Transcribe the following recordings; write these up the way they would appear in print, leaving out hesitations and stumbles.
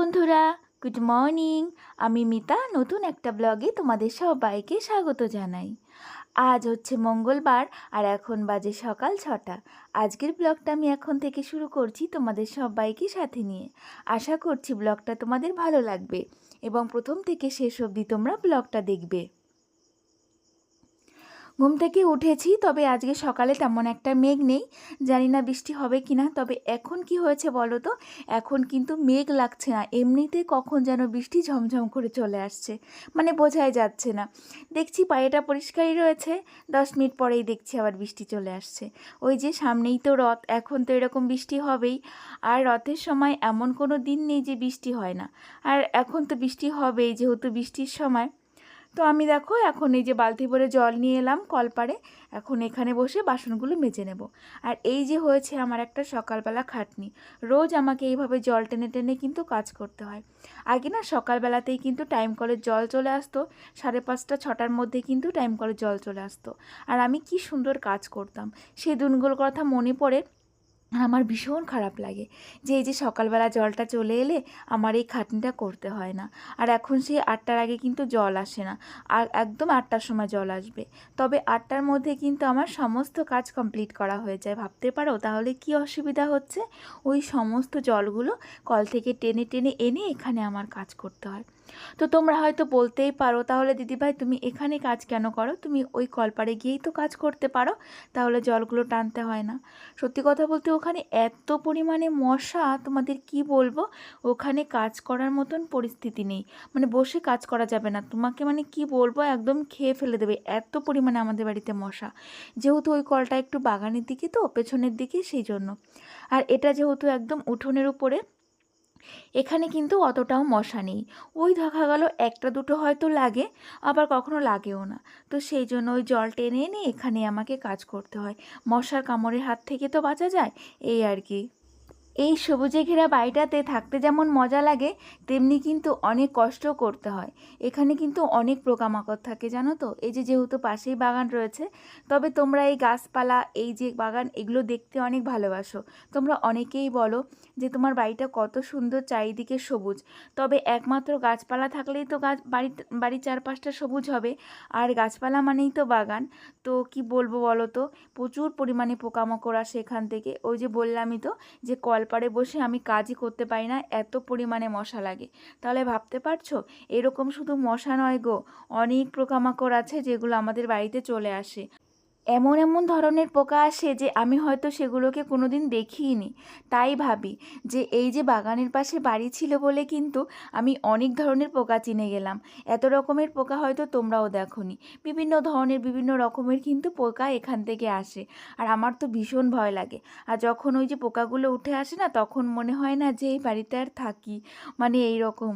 বন্ধুরা, good morning. আমি মিতা নতুন একটা ব্লগে তোমাদের সবাইকে স্বাগত জানাই। আজ হচ্ছে মঙ্গলবার আর এখন বাজে সকাল 6টা। আজকের ব্লগটা আমি এখন থেকে শুরু করছি তোমাদের সবাইকে সাথে নিয়ে। আশা করছি ব্লগটা তোমাদের ভালো লাগবে এবং প্রথম থেকে শেষ অবধি তোমরা ব্লগটা দেখবে। ঘুম থেকে উঠেছি, তবে আজকে সকালে তেমন একটা মেঘ নেই। জানি না বৃষ্টি হবে কি না। তবে এখন কি হয়েছে বলো তো, এখন কিন্তু মেঘ লাগছে না, এমনিতে কখন যেন বৃষ্টি ঝমঝম করে চলে আসছে, মানে বোঝাই যাচ্ছে না। দেখছি পায়েটা পরিষ্কারই রয়েছে, 10 মিনিট পরেই দেখছি আবার বৃষ্টি চলে আসছে। ওই যে সামনেই তো রথ, এখন তো এরকম বৃষ্টি হবেই। আর রথের সময় এমন কোনো দিন নেই যে বৃষ্টি হয় না। আর এখন তো বৃষ্টি হবেই, যেহেতু বৃষ্টির সময়। তো আমি দেখো এখন এই যে বালতি ভরে জল নিয়ে এলাম কলপাড়ে। এখন এখানে বসে বাসনগুলো মেজে নেব। আর এই যে হয়েছে আমার একটা সকালবেলা খাটনি, রোজ আমাকে এইভাবে জল টেনে টেনে কিন্তু কাজ করতে হয়। আগে না সকালবেলাতেই কিন্তু টাইম কলের জল চলে আসতো, 5:30 6টার মধ্যে কিন্তু টাইম কলের জল চলে আসতো। আর আমি কি সুন্দর কাজ করতাম, সেই দিনগুলোর কথা মনে পড়ে আমার ভীষণ খারাপ লাগে যে এই যে সকালবেলা জলটা চলে এলে আমার এই খাটনিটা করতে হয় না। আর এখন সেই 8টার আগে কিন্তু জল আসে না, আর একদম 8টার সময় জল আসবে। তবে 8টার মধ্যে কিন্তু আমার সমস্ত কাজ কমপ্লিট করা হয়ে যায়। ভাবতে পারো তাহলে কি অসুবিধা হচ্ছে, ওই সমস্ত জলগুলো কল থেকে টেনে টেনে এনে এখানে আমার কাজ করতে হয়। তো তোমরা হয়তো বলতেই পারো, তাহলে দিদিভাই তুমি এখানে কাজ কেন করো, তুমি ওই কলপাড়ে গিয়েই তো কাজ করতে পারো, তাহলে জলগুলো টানতে হয় না। সত্যি কথা বলতে ওখানে এত পরিমাণে মশা, তোমাদের কি বলবো, ওখানে কাজ করার মতন পরিস্থিতি নেই। মানে বসে কাজ করা যাবে না তোমাকে, মানে কি বলবো, একদম খেয়ে ফেলে দেবে, এত পরিমাণে আমাদের বাড়িতে মশা। যেহেতু ওই কলটা একটু বাগানের দিকে, তো পেছনের দিকে, সেই জন্য। আর এটা যেহেতু একদম উঠোনের উপরে, এখানে কিন্তু অতটাও মশা নেই। ওই দেখা গেল একটা দুটো হয়তো লাগে, আবার কখনো লাগেও না। তো সেই জন্য ওই জল টেনে এনে এখানে আমাকে কাজ করতে হয়। মশার কামড়ের হাত থেকে তো বাঁচা যায়, এই আর কি। এই সবুজে ঘেরা বাড়িটাতে থাকতে যেমন মজা লাগে, তেমনি কিন্তু অনেক কষ্টও করতে হয়। এখানে কিন্তু অনেক পোকামাকড় থাকে জানো তো, এই যে যেহেতু পাশেই বাগান রয়েছে। তবে তোমরা এই গাছপালা, এই যে বাগান, এগুলো দেখতে অনেক ভালোবাসো। তোমরা অনেকেই বলো যে তোমার বাড়িটা কত সুন্দর, চারিদিকে সবুজ। তবে একমাত্র গাছপালা থাকলেই তো বাড়ির চারপাশটা সবুজ হবে। আর গাছপালা মানেই তো বাগান। তো কি বলবো বলো তো, প্রচুর পরিমাণে পোকামাকড় আসে এখান থেকে। ওই যে বললামই তো যে কলপাড়ে বসে আমি কাজই করতে পারি না, এত পরিমাণে মশা লাগে। তাহলে ভাবতে পারছো, এরকম শুধু মশা নয় গো, অনেক পোকামাকড় আছে যেগুলো আমাদের বাড়িতে চলে আসে। এমন এমন ধরনের পোকা আসে যে আমি হয়তো সেগুলোকে কোনো দিন দেখিইনি। তাই ভাবি যে এই যে বাগানের পাশে বাড়ি ছিল বলে কিন্তু আমি অনেক ধরনের পোকা চিনে গেলাম। এত রকমের পোকা হয়তো তোমরাও দেখোনি। বিভিন্ন ধরনের বিভিন্ন রকমের কিন্তু পোকা এখান থেকে আসে। আর আমার তো ভীষণ ভয় লাগে। আর যখন ওই যে পোকাগুলো উঠে আসে না, তখন মনে হয় না যে এই বাড়িতে আর থাকি, মানে এই রকম।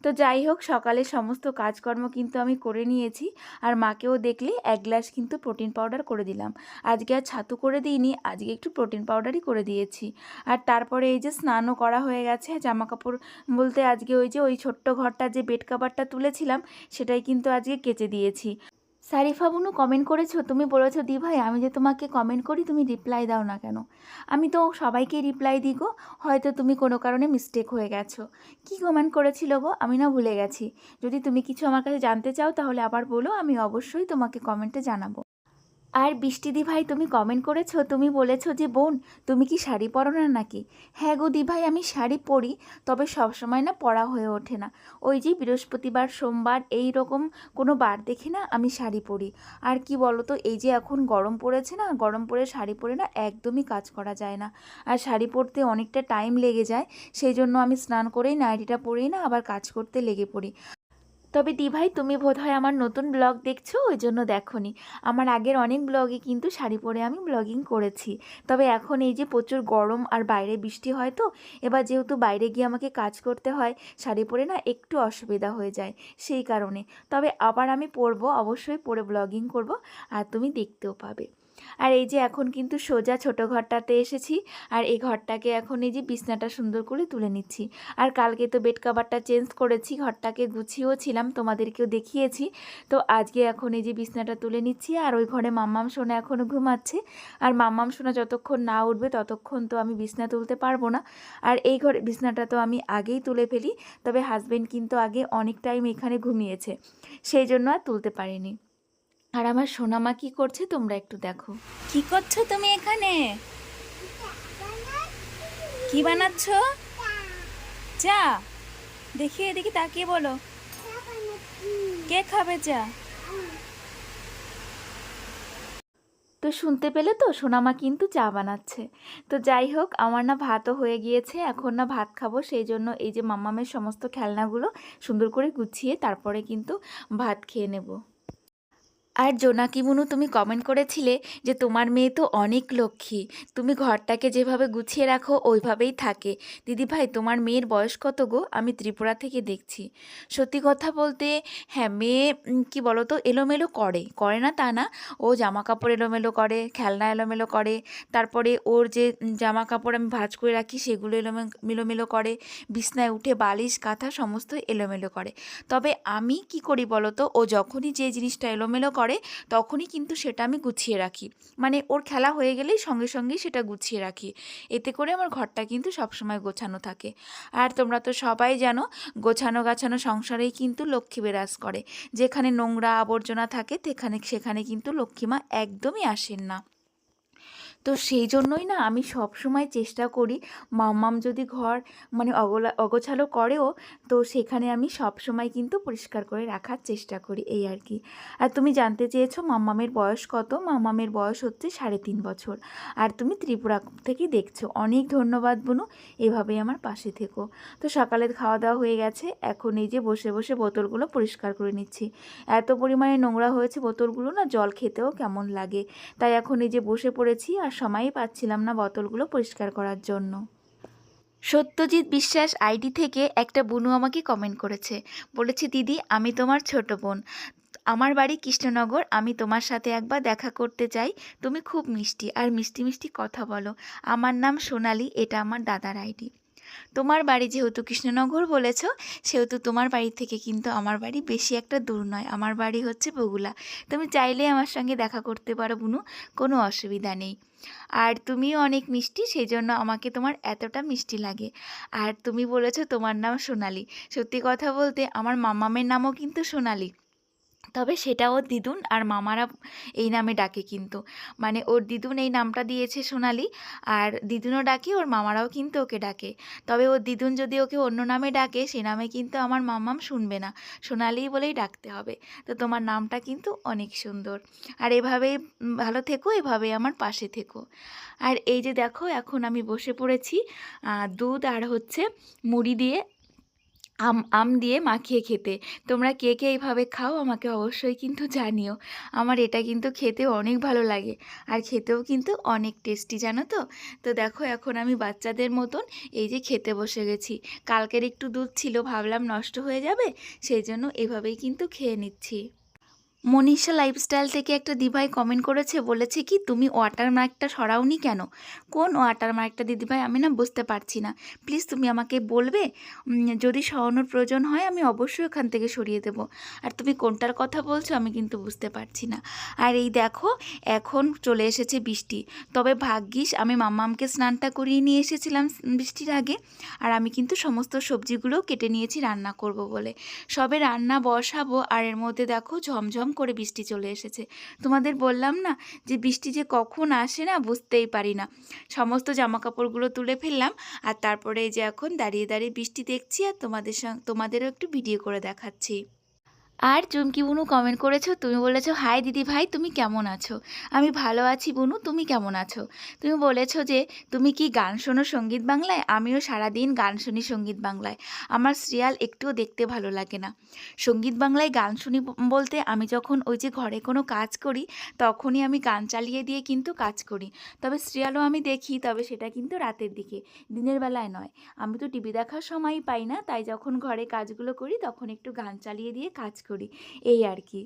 তো যাই হোক, সকালে সমস্ত কাজকর্ম কিন্তু আমি করে নিয়েছি। আর মাকেও দেখলে 1 গ্লাস কিন্তু প্রোটিন পাউডার করে দিলাম। আজকে আর ছাতু করে দিইনি, আজকে একটু প্রোটিন পাউডারই করে দিয়েছি। আর তারপরে এই যে স্নানও করা হয়ে গেছে। জামা কাপড় বলতে আজকে ওই যে ওই ছোট্ট ঘরটা, যে বেড কাভারটা তুলেছিলাম, সেটাই কিন্তু আজকে কেচে দিয়েছি। সারিফা বুনু কমেন্ট করেছো, তুমি বলেছো দি ভাই আমি যে তোমাকে কমেন্ট করি তুমি রিপ্লাই দাও না কেন। আমি তো সবাইকেই রিপ্লাই দিই গো, হয়তো তুমি কোনো কারণে মিস্টেক হয়ে গেছো। কি কমেন্ট করেছিল গো, আমি না ভুলে গেছি। যদি তুমি কিছু আমার কাছে জানতে চাও তাহলে আবার বলো, আমি অবশ্যই তোমাকে কমেন্টে জানাবো। আর বৃষ্টিদি ভাই তুমি কমেন্ট করেছো, তুমি বলেছো যে বোন তুমি কি শাড়ি পরো না নাকি। হ্যাঁ গো দি ভাই, আমি শাড়ি পরি, তবে সব সময় না পরা হয়ে ওঠে না। ওই যে বৃহস্পতিবার সোমবার এই রকম কোনো বার দেখে না আমি শাড়ি পরি। আর কি বলো তো, এই যে এখন গরম পড়েছে না, গরম পড়ে শাড়ি পরে না একদমই কাজ করা যায় না। আর শাড়ি পরতে অনেকটা টাইম লেগে যায়, সেই জন্য আমি স্নান করেই নাইটিটা পরেই না আবার কাজ করতে লেগে পড়ি। তবে দি ভাই তুমি বোধহয় আমার নতুন ব্লগ দেখছো, ওই জন্য দেখোনি। আমার আগের অনেক ব্লগে কিন্তু শাড়ি পরে আমি ব্লগিং করেছি। তবে এখন এই যে প্রচুর গরম আর বাইরে বৃষ্টি হয়, তো এবার যেহেতু বাইরে গিয়ে আমাকে কাজ করতে হয়, শাড়ি পরে না একটু অসুবিধা হয়ে যায়, সেই কারণে। তবে আবার আমি পরবো, অবশ্যই পরে ব্লগিং করব, আর তুমি দেখতেও পাবে। আর এই যে এখন কিন্তু সোজা ছোটো ঘরটাতে এসেছি, আর এই ঘরটাকে এখন এই যে বিছনাটা সুন্দর করে তুলে নিচ্ছি। আর কালকে তো বেড কাভারটা চেঞ্জ করেছি, ঘরটাকে গুছিয়েও ছিলাম, তোমাদেরকেও দেখিয়েছি। তো আজকে এখন এই যে বিছনাটা তুলে নিচ্ছি, আর ওই ঘরে মাম্মাম সোনা এখনও ঘুমাচ্ছে। আর মাম্মাম সোনা যতক্ষণ না উঠবে ততক্ষণ তো আমি বিছনা তুলতে পারবো না। আর এই ঘরে বিছনাটা তো আমি আগেই তুলে ফেলি, তবে হাজবেন্ড কিন্তু আগে অনেক টাইম এখানে ঘুমিয়েছে, সেই জন্য আর তুলতে পারিনি। আর আমার সোনামা কি করছে তোমরা একটু দেখো। কি করছো তুমি এখানে? কি বানাচ্ছ? চা? দেখি এদিকে তাকিয়ে বলো, কে খাবে চা? তো শুনতে পেলে তো, সোনামা কিন্তু চা বানাচ্ছে। তো যাই হোক, আমার না ভাতও হয়ে গিয়েছে, এখন না ভাত খাবো, সেই জন্য এই যে মাম্মামের সমস্ত খেলনাগুলো সুন্দর করে গুছিয়ে তারপরে কিন্তু ভাত খেয়ে নেব। আর জোনাকি বুনু, তুমি কমেন্ট করেছিলে যে তোমার মেয়ে তো অনেক লক্ষ্মী, তুমি ঘরটাকে যেভাবে গুছিয়ে রাখো ওইভাবেই থাকে। দিদিভাই, তোমার মেয়ের বয়স কত গো? আমি ত্রিপুরা থেকে দেখছি। সত্যি কথা বলতে হ্যাঁ, মেয়ে কি বলো তো, এলোমেলো করে, করে না তা না, ও জামা কাপড় এলোমেলো করে, খেলনা এলোমেলো করে, তারপরে ওর যে জামা কাপড় আমি ভাঁজ করে রাখি সেগুলো এলোমেলো করে, বিছনায় উঠে বালিশ কাঁথা সমস্ত এলোমেলো করে। তবে আমি কি করি বলো তো, ও যখনই যে জিনিসটা এলোমেলো করে তখনই কিন্তু সেটা আমি গুছিয়ে রাখি, মানে ওর খেলা হয়ে গেলেই সঙ্গে সঙ্গেই সেটা গুছিয়ে রাখি। এতে করে আমার ঘরটা কিন্তু সবসময় গোছানো থাকে। আর তোমরা তো সবাই জানো, গোছানো গাছানো সংসারেই কিন্তু লক্ষ্মী বিরাজ করে। যেখানে নোংরা আবর্জনা থাকে সেখানে কিন্তু লক্ষ্মীমা একদমই আসেন না। তো সেই জন্যই না আমি সব সময় চেষ্টা করি, মাম্মাম যদি ঘর মানে অগোছালো করেও, তো সেখানে আমি সব সময় কিন্তু পরিষ্কার করে রাখার চেষ্টা করি, এই আর কি। আর তুমি জানতে চেয়েছো মাম্মামের বয়স কত? মাম্মামের বয়স হচ্ছে 3.5 বছর। আর তুমি ত্রিপুরা থেকে দেখছো, অনেক ধন্যবাদ বুনু, এভাবেই আমার পাশে থেকো। তো সকালের খাওয়া দাওয়া হয়ে গেছে, এখন এই যে বসে বসে বোতলগুলো পরিষ্কার করে নিচ্ছি। এত পরিমাণে নোংরা হয়েছে বোতলগুলো, না জল খেতেও কেমন লাগে, তাই এখন এই যে বসে পড়েছি, আর সময়ই পাচ্ছিলাম না বোতলগুলো পরিষ্কার করার জন্য। সত্যজিৎ বিশ্বাস আইডি থেকে একটা বুনু আমাকে কমেন্ট করেছে, বলেছে দিদি আমি তোমার ছোট বোন, আমার বাড়ি কৃষ্ণনগর, আমি তোমার সাথে একবার দেখা করতে চাই, তুমি খুব মিষ্টি আর মিষ্টি মিষ্টি কথা বলো, আমার নাম সোনালি, এটা আমার দাদার আইডি। তোমার বাড়ি যেহেতু কৃষ্ণনগর বলেছ, সেহেতু তোমার বাড়ি থেকে কিন্তু আমার বাড়ি বেশি একটা দূর নয়, আমার বাড়ি হচ্ছে বগুলা। তুমি চাইলে আমার সঙ্গে দেখা করতে পারো বুনু, কোনো অসুবিধা নেই। আর তুমিও অনেক মিষ্টি, সেই জন্য আমাকে তোমার এতটা মিষ্টি লাগে। আর তুমি বলেছো তোমার নাম সোনালি, সত্যি কথা বলতে আমার মামামের নামও কিন্তু সোনালি, তবে সেটা ওর দিদুন আর মামারা এই নামে ডাকে কিন্তু, মানে ওর দিদুন এই নামটা দিয়েছে সোনালি, আর দিদুনও ডাকে, ওর মামারাও কিন্তু ওকে ডাকে। তবে ওর দিদুন যদি ওকে অন্য নামে ডাকে, সে নামে কিন্তু আমার মামাম শুনবে না, সোনালি বলেই ডাকতে হবে। তো তোমার নামটা কিন্তু অনেক সুন্দর। আর এভাবেই ভালো থেকো, এভাবেই আমার পাশে থেকো। আর এই যে দেখো, এখন আমি বসে পড়েছি দুধ আর হচ্ছে মুড়ি দিয়ে আম দিয়ে মাখিয়ে খেতে। তোমরা কে কে এইভাবে খাও আমাকে অবশ্যই কিন্তু জানিও। আমার এটা কিন্তু খেতে অনেক ভালো লাগে, আর খেতেও কিন্তু অনেক টেস্টি, জানো তো। তো দেখো, এখন আমি বাচ্চাদের মতন এই যে খেতে বসে গেছি। কালকের একটু দুধ ছিল, ভাবলাম নষ্ট হয়ে যাবে, সেই জন্য এভাবেই কিন্তু খেয়ে নিচ্ছি। মনীষা লাইফস্টাইল থেকে একটা দিভাই কমেন্ট করেছে, বলেছে কি তুমি ওয়াটারমার্কটা সরাওনি কেন? কোন ওয়াটারমার্কটা দিদিভাই? আমি না বুঝতে পারছি না, প্লিজ তুমি আমাকে বলবে? যদি সরানোর প্রয়োজন হয় আমি অবশ্যই ওখান থেকে সরিয়ে দেব। আর তুমি কোনটার কথা বলছো আমি কিন্তু বুঝতে পারছি না। আর এই দেখো, এখন চলে এসেছে বৃষ্টি, তবে ভাগ্যিস আমি মাম্মামকে স্নানটা করিয়ে নিয়ে এসেছিলাম বৃষ্টির আগে। আর আমি কিন্তু সমস্ত সবজিগুলোও কেটে নিয়েছি রান্না করব বলে, সবে রান্না বসাবো, আর এর মধ্যে দেখো ঝমঝম করে বৃষ্টি চলে এসেছে। তোমাদের বললাম না যে বৃষ্টি যে কখন আসে না বুঝতেই পারি না। সমস্ত জামাকাপড়গুলো তুলে ফেললাম, আর তারপরে এই যে এখন দাঁড়িয়ে দাঁড়িয়ে বৃষ্টি দেখছি, আর তোমাদেরও একটু ভিডিও করে দেখাচ্ছি। আর চুমকি বুনু কমেন্ট করেছো, তুমি বলেছো হাই দিদি ভাই, তুমি কেমন আছো? আমি ভালো আছি বুনু, তুমি কেমন আছো? তুমি বলেছো যে তুমি কি গান শোনো সঙ্গীত বাংলায়? আমিও সারাদিন গান শুনি সঙ্গীত বাংলায়, আমার সিরিয়াল একটুও দেখতে ভালো লাগে না। সঙ্গীত বাংলায় গান শুনি বলতে, আমি যখন ওই যে ঘরে কোনো কাজ করি তখনই আমি গান চালিয়ে দিয়ে কিন্তু কাজ করি। তবে সিরিয়ালও আমি দেখি, তবে সেটা কিন্তু রাতের দিকে, দিনের বেলায় নয়। আমি তো টিভি দেখার সময়ই পাই না, তাই যখন ঘরে কাজগুলো করি তখন একটু গান চালিয়ে দিয়ে কাজ করি, এই আর কি।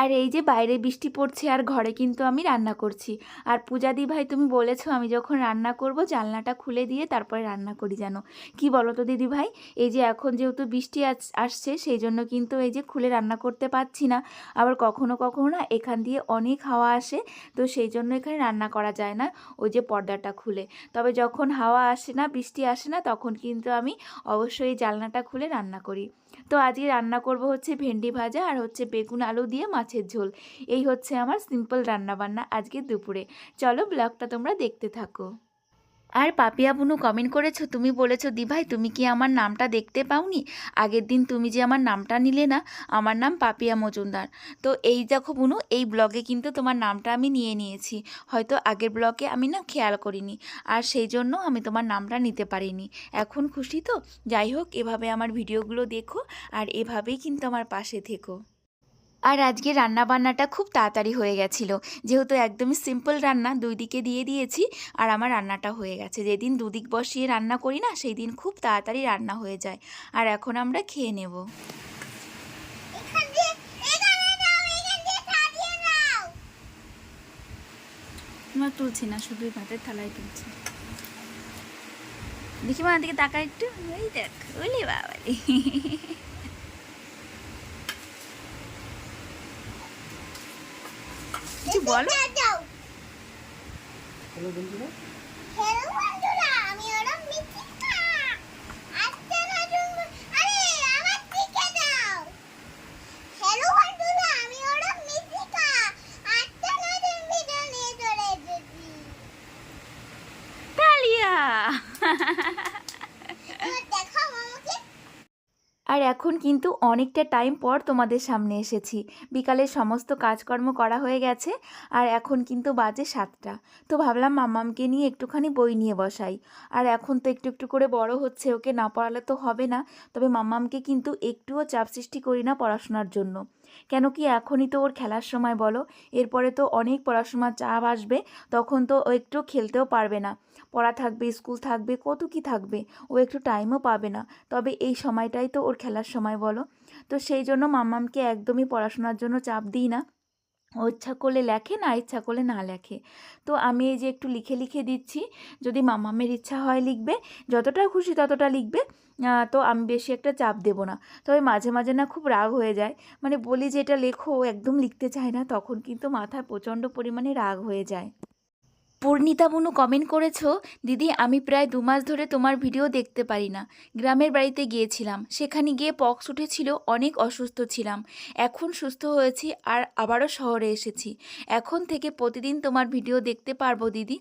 আর এই যে বাইরে বৃষ্টি পড়ছে আর ঘরে কিন্তু আমি রান্না করছি। আর পূজা দি ভাই তুমি বলেছো আমি যখন রান্না করব জানলাটা খুলে দিয়ে তারপরে রান্না করি যেন। কি বলো তো দিদি ভাই? এই যে এখন যেহেতু বৃষ্টি আসছে সেই জন্য কিন্তু এই যে খুলে রান্না করতে পারছি না। আবার কখনো কখনো না এখান দিয়ে অনেক হাওয়া আসে, তো সেই জন্য এখানে রান্না করা যায় না ওই যে পর্দাটা খুলে। তবে যখন হাওয়া আসে না, বৃষ্টি আসে না, তখন কিন্তু আমি অবশ্যই জানলাটা খুলে রান্না করি। তো আজকে রান্না করব হচ্ছে ভেন্ডি ভাজা আর হচ্ছে বেগুন আলু দিয়ে মাছের ঝোল। এই হচ্ছে আমার সিম্পল রান্নাবান্না আজকে দুপুরে। চলো ব্লগটা তোমরা দেখতে থাকো। আর পাপিয়া বুনু কমেন্ট করেছো, তুমি বলেছো দিভাই তুমি কি আমার নামটা দেখতে পাওনি? আগের দিন তুমি যে আমার নামটা নিলে না, আমার নাম পাপিয়া মজুমদার। তো এই দেখো বুনু, এই ব্লগে কিন্তু তোমার নামটা আমি নিয়ে নিয়েছি। হয়তো আগের ব্লগে আমি না খেয়াল করিনি, আর সেই জন্য আমি তোমার নামটা নিতে পারিনি। এখন খুশি তো? যাই হোক, এভাবে আমার ভিডিওগুলো দেখো আর এভাবেই কিন্তু আমার পাশে থেকো। আর আজকে রান্না বান্নাটা খুব তাড়াতাড়ি হয়ে গেছিলো, যেহেতু একদমই সিম্পল রান্না, দুই দিকে দিয়ে দিয়েছি আর আমার রান্নাটা হয়ে গেছে। যেদিন দুদিক বসিয়ে রান্না করি না সেই দিন খুব তাড়াতাড়ি রান্না হয়ে যায়। আর এখন আমরা খেয়ে নেব। তোমার তুলছি না, শুধু ভাতের থালায় তুলছি। দেখি মা দিকে তাকা একটু, ওই দেখ, ওলি বাবা কিছু বলো। আর এখন কিন্তু অনেকটা টাইম পর তোমাদের সামনে এসেছি। বিকালের সমস্ত কাজকর্ম করা হয়ে গেছে আর এখন কিন্তু বাজে 7টা। তো ভাবলাম মাম্মামকে নিয়ে একটুখানি বই নিয়ে বসাই। আর এখন তো একটু একটু করে বড় হচ্ছে, ওকে না পড়ালে তো হবে না। তবে মাম্মামকে কিন্তু একটুও চাপ সৃষ্টি করি না পড়াশোনার জন্য। কেন কি এখনই তো ওর খেলার সময় বলো, এরপরে তো অনেক পড়াশোনার চাপ আসবে, তখন তো ও একটু খেলতেও পারবে না। পড়া থাকবে, স্কুল থাকবে, কত কি থাকবে, ও একটু টাইমও পাবে না। তবে এই সময়টাই তো ওর খেলার সময় বলো। তো সেই জন্য মাম্মামকে একদমই পড়াশোনার জন্য চাপ দিই না। ও ইচ্ছা করলে লেখে, না ইচ্ছা করলে না লেখে। তো আমি এই যে একটু লিখে লিখে দিচ্ছি, যদি মাম্মামের ইচ্ছা হয় লিখবে, যতটা খুশি ততটা লিখবে। তো আমি বেশি একটা চাপ দেব না। তবে মাঝে মাঝে না খুব রাগ হয়ে যায়, মানে বলি যে এটা লেখো, ও একদম লিখতে চায় না, তখন কিন্তু মাথায় প্রচণ্ড পরিমাণে রাগ হয়ে যায়। পূর্ণিতা বুনু কমেন্ট করেছো, দিদি আমি প্রায় 2 মাস ধরে তোমার ভিডিও দেখতে পারি না। গ্রামের বাড়িতে গিয়েছিলাম, সেখানে গিয়ে পক্স উঠেছিল, অনেক অসুস্থ ছিলাম। এখন সুস্থ হয়েছি আর আবারও শহরে এসেছি। এখন থেকে প্রতিদিন তোমার ভিডিও দেখতে পারবো দিদি।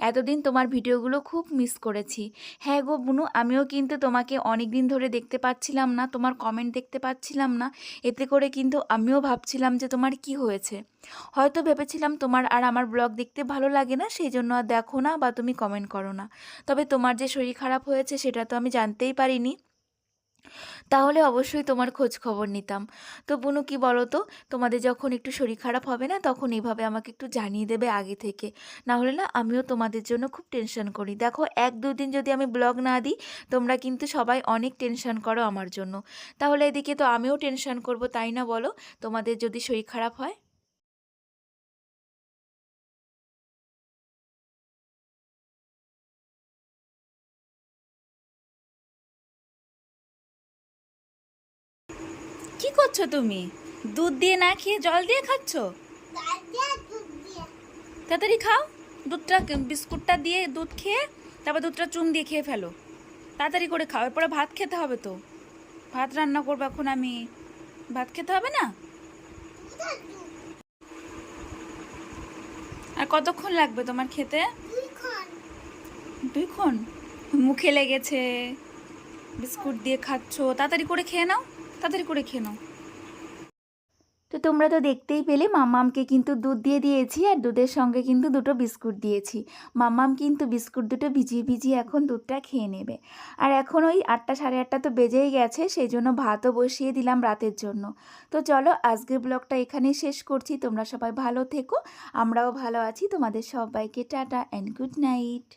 এতদিন তোমার ভিডিওগুলো খুব মিস করেছি। হ্যাঁ গো বুনু, আমিও কিন্তু তোমাকে অনেক দিন ধরে দেখতে পাচ্ছিলাম না, তোমার কমেন্ট দেখতে পাচ্ছিলাম না। এতে করে কিন্তু আমিও ভাবছিলাম যে তোমার কি হয়েছে। হয়তো ভেবেছিলাম তোমার আর আমার ব্লগ দেখতে ভালো লাগে না, সেই জন্য আর দেখো না বা তুমি কমেন্ট করো না। তবে তোমার যে শরীর খারাপ হয়েছে সেটা তো আমি জানতেই পারিনি, তাহলে অবশ্যই তোমার খোঁজ খবর নিতাম। তো বুনু কি বলো তো, তোমাদের যখন একটু শরীর খারাপ হবে না, তখন এইভাবে আমাকে একটু জানিয়ে দেবে আগে থেকে। না হলে না আমিও তোমাদের জন্য খুব টেনশন করি। দেখো 1-2 দিন যদি আমি ব্লগ না দিই, তোমরা কিন্তু সবাই অনেক টেনশন করো আমার জন্য। তাহলে এদিকে তো আমিও টেনশন করব, তাই না বলো, তোমাদের যদি শরীর খারাপ হয়। কি করছো তুমি? দুধ দিয়ে না খেয়ে জল দিয়ে খাচ্ছ? তাড়াতাড়ি খাও। দুধটা, বিস্কুটটা দিয়ে দুধ খেয়ে তারপর দুধটা চুন দিয়ে খেয়ে ফেলো। তাড়াতাড়ি করে খাও, এরপরে ভাত খেতে হবে তো। ভাত রান্না করবো এখন আমি, ভাত খেতে হবে না? আর কতক্ষণ লাগবে তোমার খেতে? 2 ক্ষণ? মুখে লেগেছে, বিস্কুট দিয়ে খাচ্ছো, তাড়াতাড়ি করে খেয়ে নাও, তাড়াতাড়ি করে খেয়ে নাও। তো তোমরা তো দেখতেই পেলে, মাম্মামকে কিন্তু দুধ দিয়ে দিয়েছি আর দুধের সঙ্গে কিন্তু 2টো বিস্কুট দিয়েছি। মাম্মাম কিন্তু বিস্কুট 2টো ভিজিয়ে ভিজিয়ে এখন দুধটা খেয়ে নেবে। আর এখন ওই 8টা 8:30 তো বেজেই গেছে, সেই জন্য ভাতও বসিয়ে দিলাম রাতের জন্য। তো চলো আজকের ব্লগটা এখানেই শেষ করছি। তোমরা সবাই ভালো থেকো, আমরাও ভালো আছি। তোমাদের সবাইকে টাটা অ্যান্ড গুড নাইট।